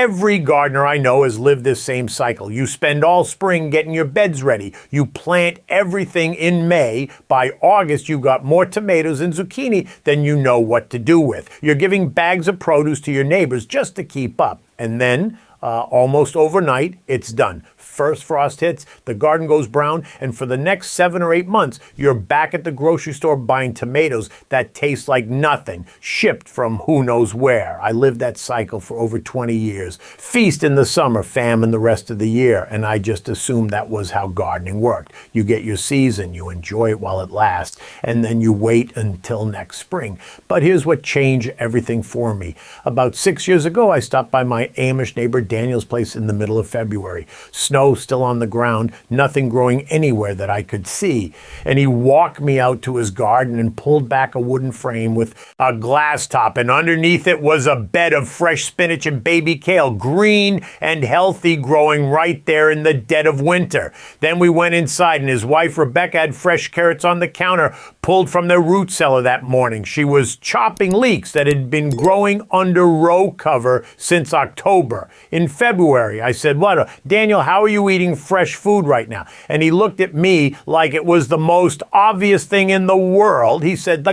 Every gardener I know has lived this same cycle. You spend all spring getting your beds ready. You plant everything in May. By August, you've got more tomatoes and zucchini than you know what to do with. You're giving bags of produce to your neighbors just to keep up. And then, almost overnight, it's done. First frost hits, the garden goes brown, and for the next 7 or 8 months, you're back at the grocery store buying tomatoes that taste like nothing, shipped from who knows where. I lived that cycle for over 20 years. Feast in the summer, famine the rest of the year, and I just assumed that was how gardening worked. You get your season, you enjoy it while it lasts, and then you wait until next spring. But here's what changed everything for me. About 6 years ago, I stopped by my Amish neighbor Daniel's place in the middle of February. Snow still on the ground, nothing growing anywhere that I could see. And he walked me out to his garden and pulled back a wooden frame with a glass top, and underneath it was a bed of fresh spinach and baby kale, green and healthy, growing right there in the dead of winter. Then we went inside, and his wife Rebecca had fresh carrots on the counter, pulled from their root cellar that morning. She was chopping leeks that had been growing under row cover since October. In February, I said, "What, Daniel, how are you eating fresh food right now?" And he looked at me like it was the most obvious thing in the world. He said,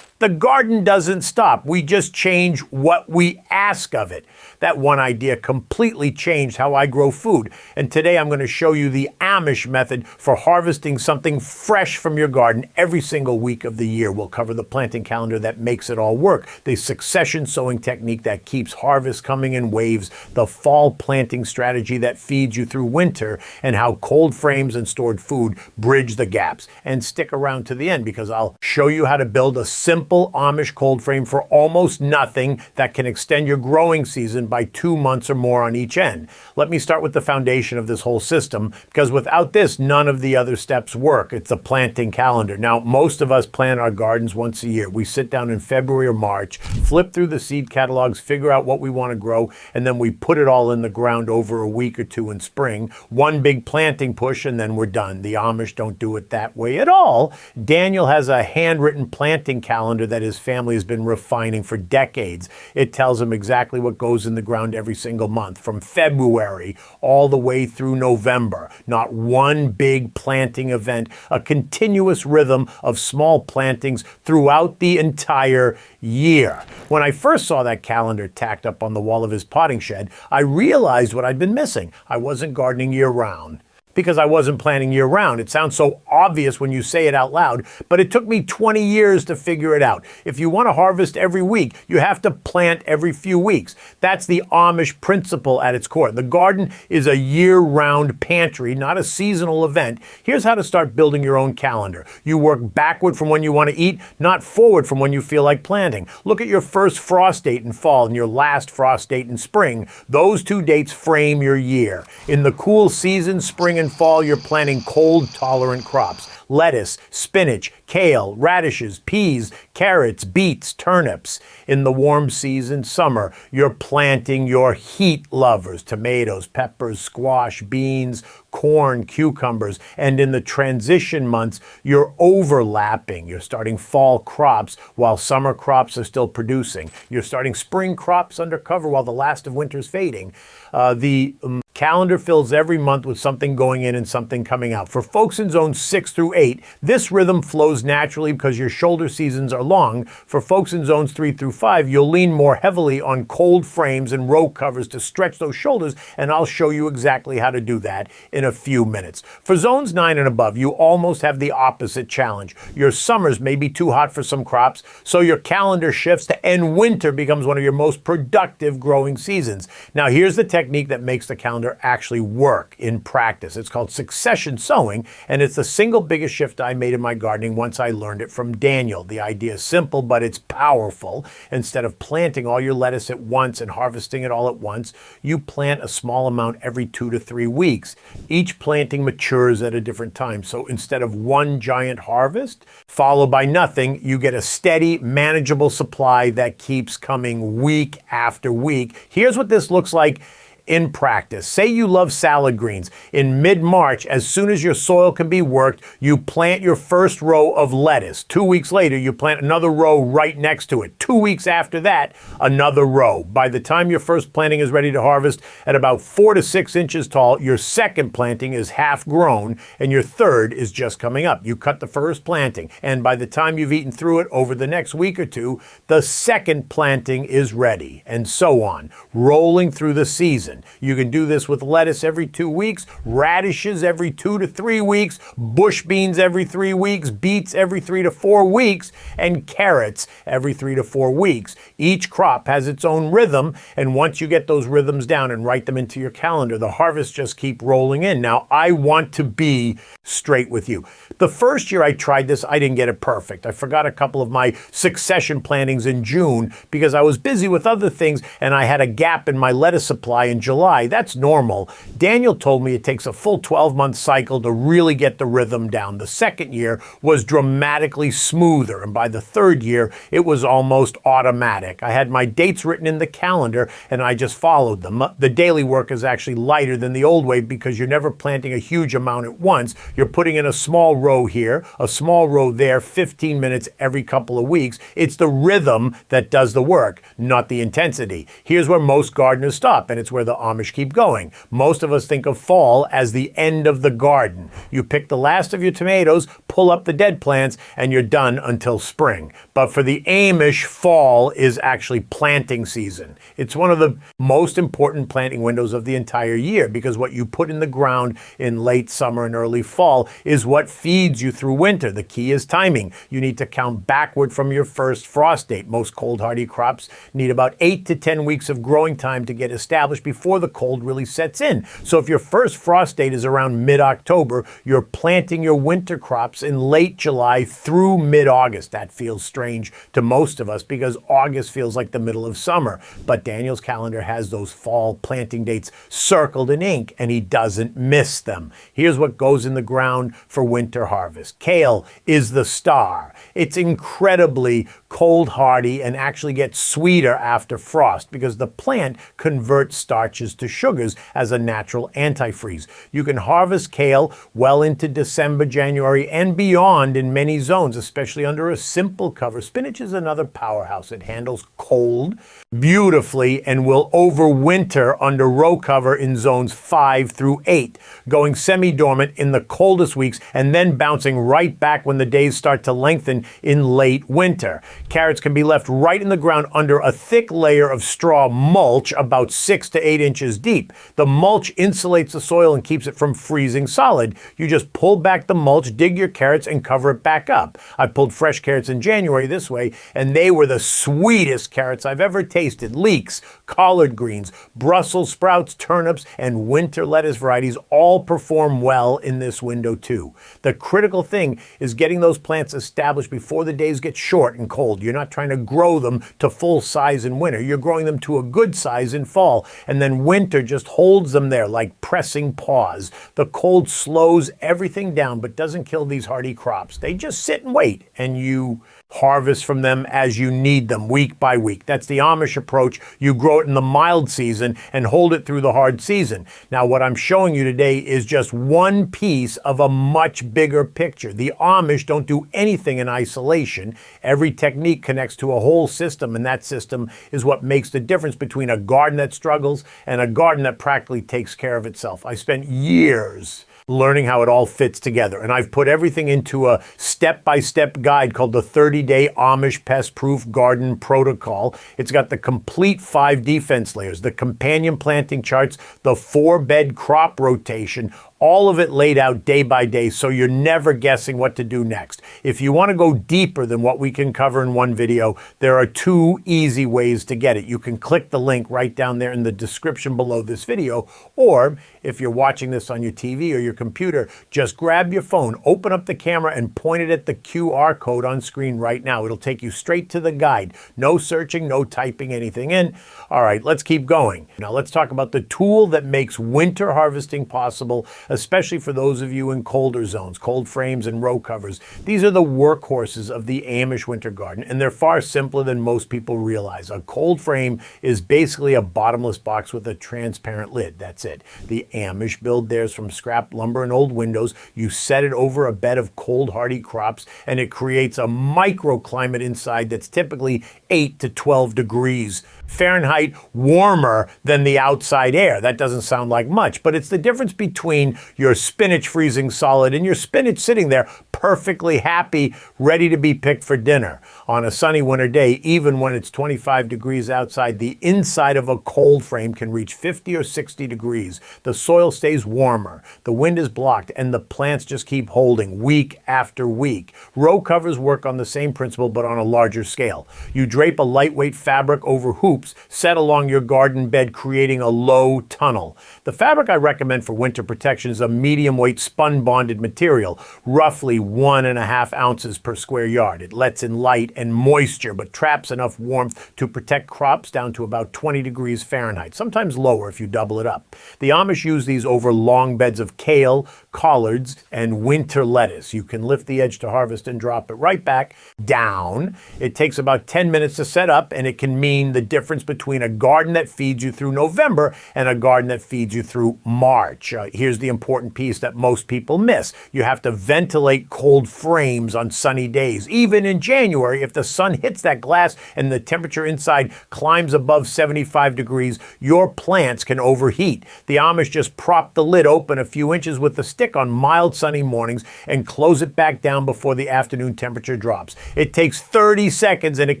the garden doesn't stop. We just change what we ask of it. That one idea completely changed how I grow food. And today I'm going to show you the Amish method for harvesting something fresh from your garden every single week of the year. We'll cover the planting calendar that makes it all work, the succession sowing technique that keeps harvest coming in waves, the fall planting strategy that feeds you through winter, and how cold frames and stored food bridge the gaps. And stick around to the end, because I'll show you how to build a simple Amish cold frame for almost nothing that can extend your growing season by 2 months or more on each end. Let me start with the foundation of this whole system, because without this, none of the other steps work. It's the planting calendar. Now, most of us plant our gardens once a year. We sit down in February or March, flip through the seed catalogs, figure out what we want to grow, and then we put it all in the ground over a week or two in spring. One big planting push, and then we're done. The Amish don't do it that way at all. Daniel has a handwritten planting calendar that his family has been refining for decades. It tells him exactly what goes in the ground every single month, from February all the way through November. Not one big planting event, a continuous rhythm of small plantings throughout the entire year. When I first saw that calendar tacked up on the wall of his potting shed, I realized what I'd been missing. I wasn't gardening year-round, because I wasn't planting year-round. It sounds so obvious when you say it out loud, but it took me 20 years to figure it out. If you want to harvest every week, you have to plant every few weeks. That's the Amish principle at its core. The garden is a year-round pantry, not a seasonal event. Here's how to start building your own calendar. You work backward from when you want to eat, not forward from when you feel like planting. Look at your first frost date in fall and your last frost date in spring. Those two dates frame your year. In the cool season, spring and fall, you're planting cold-tolerant crops. Lettuce, spinach, kale, radishes, peas, carrots, beets, turnips. In the warm season, summer, you're planting your heat lovers, tomatoes, peppers, squash, beans, corn, cucumbers. And in the transition months, you're overlapping. You're starting fall crops while summer crops are still producing. You're starting spring crops under cover while the last of winter's fading. The calendar fills every month with something going in and something coming out. For folks in zones 6 through 8, this rhythm flows naturally because your shoulder seasons are long. For folks in zones 3 through 5, you'll lean more heavily on cold frames and row covers to stretch those shoulders, and I'll show you exactly how to do that in a few minutes. For zones 9 and above, you almost have the opposite challenge. Your summers may be too hot for some crops, so your calendar shifts and winter becomes one of your most productive growing seasons. Now, here's the technique that makes the calendar actually work in practice. It's called succession sowing, and it's the single biggest shift I made in my gardening once I learned it from Daniel. The idea is simple, but it's powerful. Instead of planting all your lettuce at once and harvesting it all at once, you plant a small amount every 2 to 3 weeks. Each planting matures at a different time. So instead of one giant harvest followed by nothing, you get a steady, manageable supply that keeps coming week after week. Here's what this looks like in practice. Say you love salad greens. In mid-March, as soon as your soil can be worked, you plant your first row of lettuce. 2 weeks later, you plant another row right next to it. 2 weeks after that, another row. By the time your first planting is ready to harvest at about 4 to 6 inches tall, your second planting is half grown and your third is just coming up. You cut the first planting, and by the time you've eaten through it over the next week or two, the second planting is ready, and so on, rolling through the season. You can do this with lettuce every 2 weeks, radishes every 2 to 3 weeks, bush beans every 3 weeks, beets every 3 to 4 weeks, and carrots every 3 to 4 weeks. Each crop has its own rhythm, and once you get those rhythms down and write them into your calendar, the harvests just keep rolling in. Now, I want to be straight with you. The first year I tried this, I didn't get it perfect. I forgot a couple of my succession plantings in June because I was busy with other things and I had a gap in my lettuce supply in July. That's normal. Daniel told me it takes a full 12-month cycle to really get the rhythm down. The second year was dramatically smoother, and by the third year, it was almost automatic. I had my dates written in the calendar and I just followed them. The daily work is actually lighter than the old way because you're never planting a huge amount at once. You're putting in a small row here, a small row there, 15 minutes every couple of weeks. It's the rhythm that does the work, not the intensity. Here's where most gardeners stop, and it's where the Amish keep going. Most of us think of fall as the end of the garden. You pick the last of your tomatoes, pull up the dead plants, and you're done until spring. But for the Amish, fall is actually planting season. It's one of the most important planting windows of the entire year because what you put in the ground in late summer and early fall is what feeds you through winter. The key is timing. You need to count backward from your first frost date. Most cold hardy crops need about 8 to 10 weeks of growing time to get established before the cold really sets in. So if your first frost date is around mid-October, you're planting your winter crops in late July through mid-August. That feels strange to most of us because August feels like the middle of summer. But Daniel's calendar has those fall planting dates circled in ink and he doesn't miss them. Here's what goes in the ground for winter harvest. Kale is the star. It's incredibly cold hardy and actually gets sweeter after frost because the plant converts starches to sugars as a natural antifreeze. You can harvest kale well into December, January, and beyond in many zones, especially under a simple cover. Spinach is another powerhouse. It handles cold beautifully and will overwinter under row cover in zones 5 through 8, going semi-dormant in the coldest weeks and then bouncing right back when the days start to lengthen in late winter. Carrots can be left right in the ground under a thick layer of straw mulch about 6 to 8 inches deep. The mulch insulates the soil and keeps it from freezing solid. You just pull back the mulch, dig your carrots, and cover it back up. I pulled fresh carrots in January this way, and they were the sweetest carrots I've ever tasted. Leeks, collard greens, Brussels sprouts, turnips, and winter lettuce varieties all perform well in this window too. The critical thing is getting those plants established before the days get short and cold. You're not trying to grow them to full size in winter. You're growing them to a good size in fall, and then winter just holds them there like pressing pause. The cold slows everything down but doesn't kill these hardy crops. They just sit and wait, and you harvest from them as you need them week by week. That's the Amish approach. You grow it in the mild season and hold it through the hard season. Now, what I'm showing you today is just one piece of a much bigger picture. The Amish don't do anything in isolation. Every technique connects to a whole system, and that system is what makes the difference between a garden that struggles and a garden that practically takes care of itself. I spent years learning how it all fits together. And I've put everything into a step-by-step guide called the 30-Day Amish Pest-Proof Garden Protocol. It's got the complete 5 defense layers, the companion planting charts, the 4-bed crop rotation, all of it laid out day by day so you're never guessing what to do next. If you want to go deeper than what we can cover in one video, there are 2 easy ways to get it. You can click the link right down there in the description below this video, or if you're watching this on your TV or your computer, just grab your phone, open up the camera, and point it at the QR code on screen right now. It'll take you straight to the guide. No searching, no typing anything in. All right, let's keep going. Now let's talk about the tool that makes winter harvesting possible. especially for those of you in colder zones, cold frames and row covers. These are the workhorses of the Amish winter garden, and they're far simpler than most people realize. A cold frame is basically a bottomless box with a transparent lid. That's it. The Amish build theirs from scrap lumber and old windows. You set it over a bed of cold hardy crops, and it creates a microclimate inside that's typically 8 to 12 degrees Fahrenheit warmer than the outside air. That doesn't sound like much, but it's the difference between your spinach freezing solid and your spinach sitting there perfectly happy, ready to be picked for dinner. On a sunny winter day, even when it's 25 degrees outside, the inside of a cold frame can reach 50 or 60 degrees. The soil stays warmer, the wind is blocked, and the plants just keep holding week after week. Row covers work on the same principle, but on a larger scale. You drape a lightweight fabric over hoops set along your garden bed, creating a low tunnel. The fabric I recommend for winter protection is a medium weight spun bonded material, roughly 1.5 ounces per square yard. It lets in light and moisture, but traps enough warmth to protect crops down to about 20 degrees Fahrenheit, sometimes lower if you double it up. The Amish use these over long beds of kale, collards, and winter lettuce. You can lift the edge to harvest and drop it right back down. It takes about 10 minutes to set up, and it can mean the difference between a garden that feeds you through November and a garden that feeds you through March. Here's the important piece that most people miss. You have to ventilate cold frames on sunny days. Even in January, if the sun hits that glass and the temperature inside climbs above 75 degrees, your plants can overheat. The Amish just prop the lid open a few inches with the stick on mild sunny mornings and close it back down before the afternoon temperature drops. It takes 30 seconds and it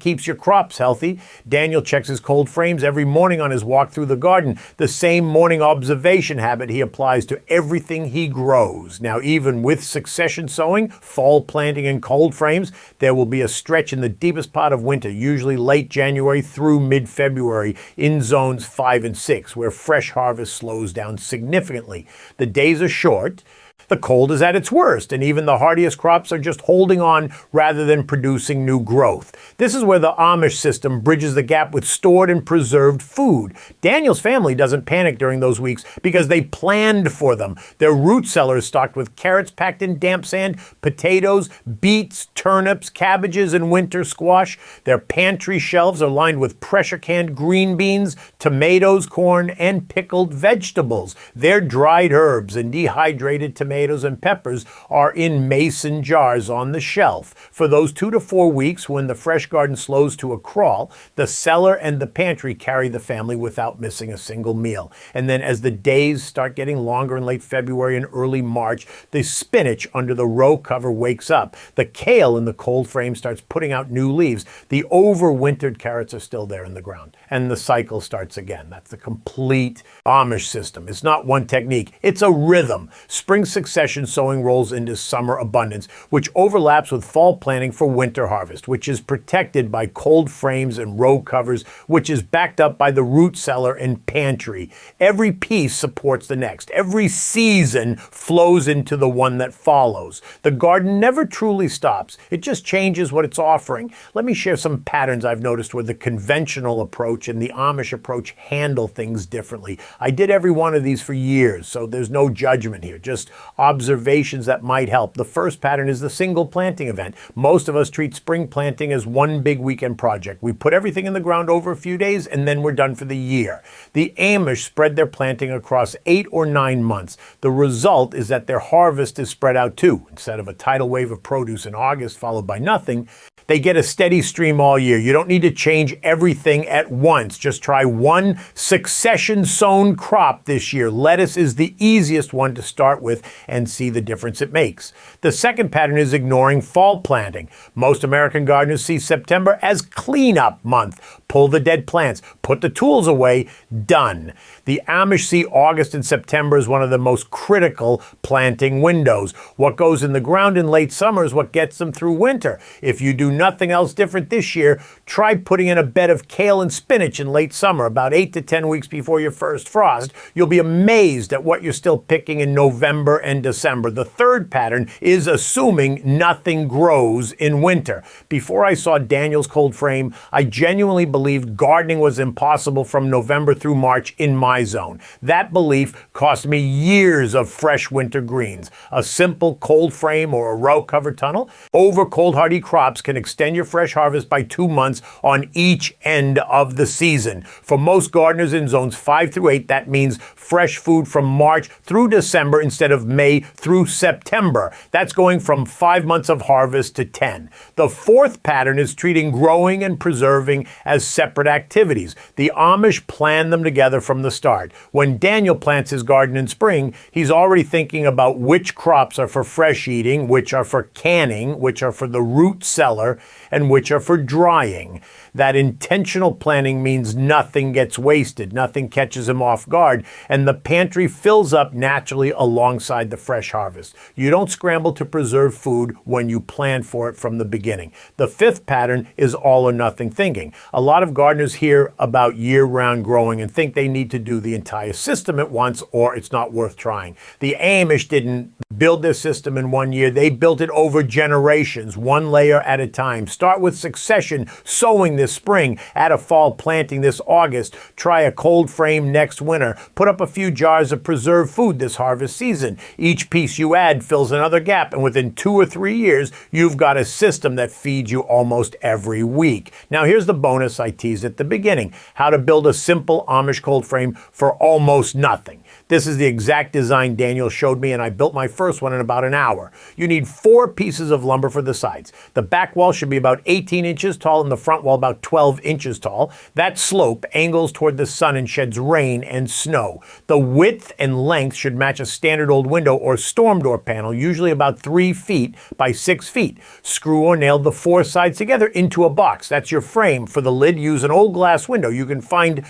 keeps your crops healthy. Daniel checks his cold frames every morning on his walk through the garden. The same morning observation habit he applies to everything he grows. Now, even with succession sowing, fall planting, and cold frames, there will be a stretch in the deepest part of winter, usually late January through mid-February, in zones 5 and 6, where fresh harvest slows down significantly. The days are short. The cold is at its worst, and even the hardiest crops are just holding on rather than producing new growth. This is where the Amish system bridges the gap with stored and preserved food. Daniel's family doesn't panic during those weeks because they planned for them. Their root cellar is stocked with carrots packed in damp sand, potatoes, beets, turnips, cabbages, and winter squash. Their pantry shelves are lined with pressure-canned green beans, tomatoes, corn, and pickled vegetables. Their dried herbs and dehydrated tomatoes and peppers are in mason jars on the shelf. For those 2 to 4 weeks when the fresh garden slows to a crawl, the cellar and the pantry carry the family without missing a single meal. And then as the days start getting longer in late February and early March, the spinach under the row cover wakes up. The kale in the cold frame starts putting out new leaves. The overwintered carrots are still there in the ground. And the cycle starts again. That's the complete Amish system. It's not one technique. It's a rhythm. Spring succession sowing rolls into summer abundance, which overlaps with fall planting for winter harvest, which is protected by cold frames and row covers, which is backed up by the root cellar and pantry. Every piece supports the next. Every season flows into the one that follows. The garden never truly stops. It just changes what it's offering. Let me share some patterns I've noticed where the conventional approach and the Amish approach handle things differently. I did every one of these for years, so there's no judgment here, just observations that might help. The first pattern is the single planting event. Most of us treat spring planting as one big weekend project. We put everything in the ground over a few days and then we're done for the year. The Amish spread their planting across 8 or 9 months. The result is that their harvest is spread out too. Instead of a tidal wave of produce in August followed by nothing, they get a steady stream all year. You don't need to change everything at once. Just try one succession sown crop this year. Lettuce is the easiest one to start with and see the difference it makes. The second pattern is ignoring fall planting. Most American gardeners see September as cleanup month. Pull the dead plants, put the tools away, done. The Amish see August and September as one of the most critical planting windows. What goes in the ground in late summer is what gets them through winter. If you do nothing else different this year, try putting in a bed of kale and spinach in late summer, about 8 to 10 weeks before your first frost. You'll be amazed at what you're still picking in November and and December. The third pattern is assuming nothing grows in winter. Before I saw Daniel's cold frame, I genuinely believed gardening was impossible from November through March in my zone. That belief cost me years of fresh winter greens. A simple cold frame or a row cover tunnel over cold hardy crops can extend your fresh harvest by 2 months on each end of the season. For most gardeners in zones 5 through 8, that means fresh food from March through December instead of May through September. That's going from 5 months of harvest to 10. The fourth pattern is treating growing and preserving as separate activities. The Amish plan them together from the start. When Daniel plants his garden in spring, he's already thinking about which crops are for fresh eating, which are for canning, which are for the root cellar, and which are for drying. That intentional planning means nothing gets wasted, nothing catches him off guard, and the pantry fills up naturally alongside the fresh harvest. You don't scramble to preserve food when you plan for it from the beginning. The fifth pattern is all or nothing thinking. A lot of gardeners hear about year-round growing and think they need to do the entire system at once or it's not worth trying. The Amish didn't build their system in 1 year. They built it over generations, one layer at a time. Start with succession sowing this spring, add a fall planting this August, try a cold frame next winter, put up a few jars of preserved food this harvest season. Each piece you add fills another gap, and within 2 or 3 years, you've got a system that feeds you almost every week. Now here's the bonus I teased at the beginning: how to build a simple Amish cold frame for almost nothing. This is the exact design Daniel showed me, and I built my first one in about an hour. You need 4 pieces of lumber for the sides. The back wall should be about 18 inches tall and the front wall about 12 inches tall. That slope angles toward the sun and sheds rain and snow. The width and length should match a standard old window or storm door panel, usually about 3 feet by 6 feet. Screw or nail the 4 sides together into a box. That's your frame. For the lid, use an old glass window. You can find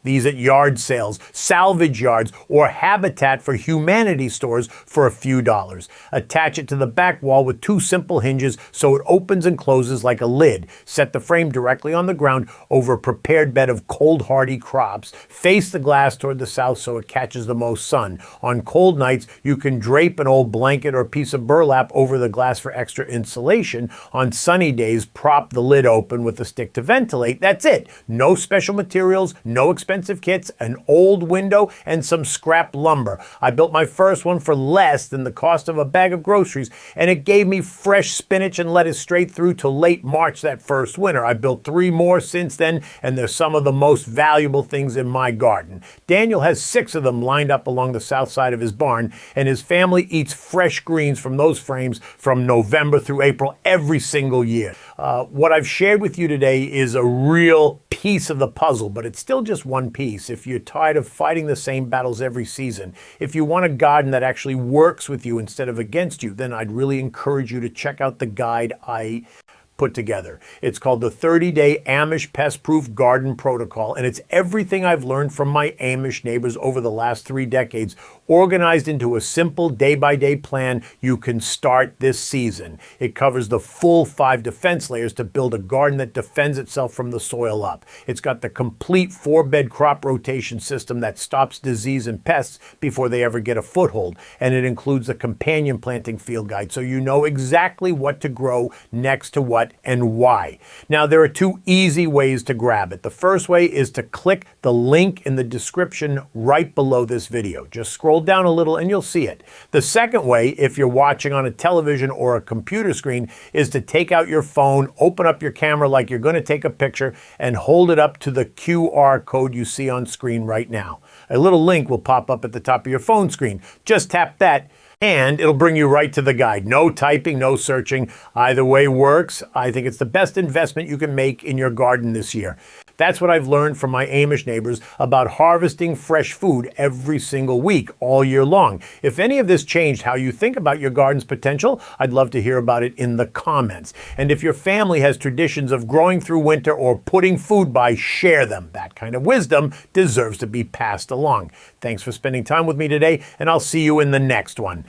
these at yard sales, salvage yards, or Habitat for Humanity stores for a few dollars. Attach it to the back wall with 2 simple hinges so it opens and closes like a lid. Set the frame directly on the ground over a prepared bed of cold hardy crops. Face the glass toward the south so it catches the most sun. On cold nights, you can drape an old blanket or piece of burlap over the glass for extra insulation. On sunny days, prop the lid open with a stick to ventilate. That's it. No special materials, no expensive kits, an old window, and some scrap lumber. I built my first one for less than the cost of a bag of groceries, and it gave me fresh spinach and lettuce straight through to late March that first winter. I built 3 more since then, and they're some of the most valuable things in my garden. Daniel has 6 of them lined up along the south side of his barn, and his family eats fresh greens from those frames from November through April every single year. What I've shared with you today is a real piece of the puzzle, but it's still just one piece. If you're tired of fighting the same battles every season, if you want a garden that actually works with you instead of against you, then I'd really encourage you to check out the guide I put together. It's called the 30-Day Amish Pest-Proof Garden Protocol, and it's everything I've learned from my Amish neighbors over the last 3 decades, organized into a simple day-by-day plan you can start this season. It covers the full 5 defense layers to build a garden that defends itself from the soil up. It's got the complete 4-bed crop rotation system that stops disease and pests before they ever get a foothold, and it includes a companion planting field guide so you know exactly what to grow next to what and why. Now, there are 2 easy ways to grab it. The first way is to click the link in the description right below this video. Just scroll down a little and you'll see it. The second way, if you're watching on a television or a computer screen, is to take out your phone, open up your camera like you're going to take a picture, and hold it up to the QR code you see on screen right now. A little link will pop up at the top of your phone screen. Just tap that, and it'll bring you right to the guide. No typing, no searching. Either way works. I think it's the best investment you can make in your garden this year. That's what I've learned from my Amish neighbors about harvesting fresh food every single week, all year long. If any of this changed how you think about your garden's potential, I'd love to hear about it in the comments. And if your family has traditions of growing through winter or putting food by, share them. That kind of wisdom deserves to be passed along. Thanks for spending time with me today, and I'll see you in the next one.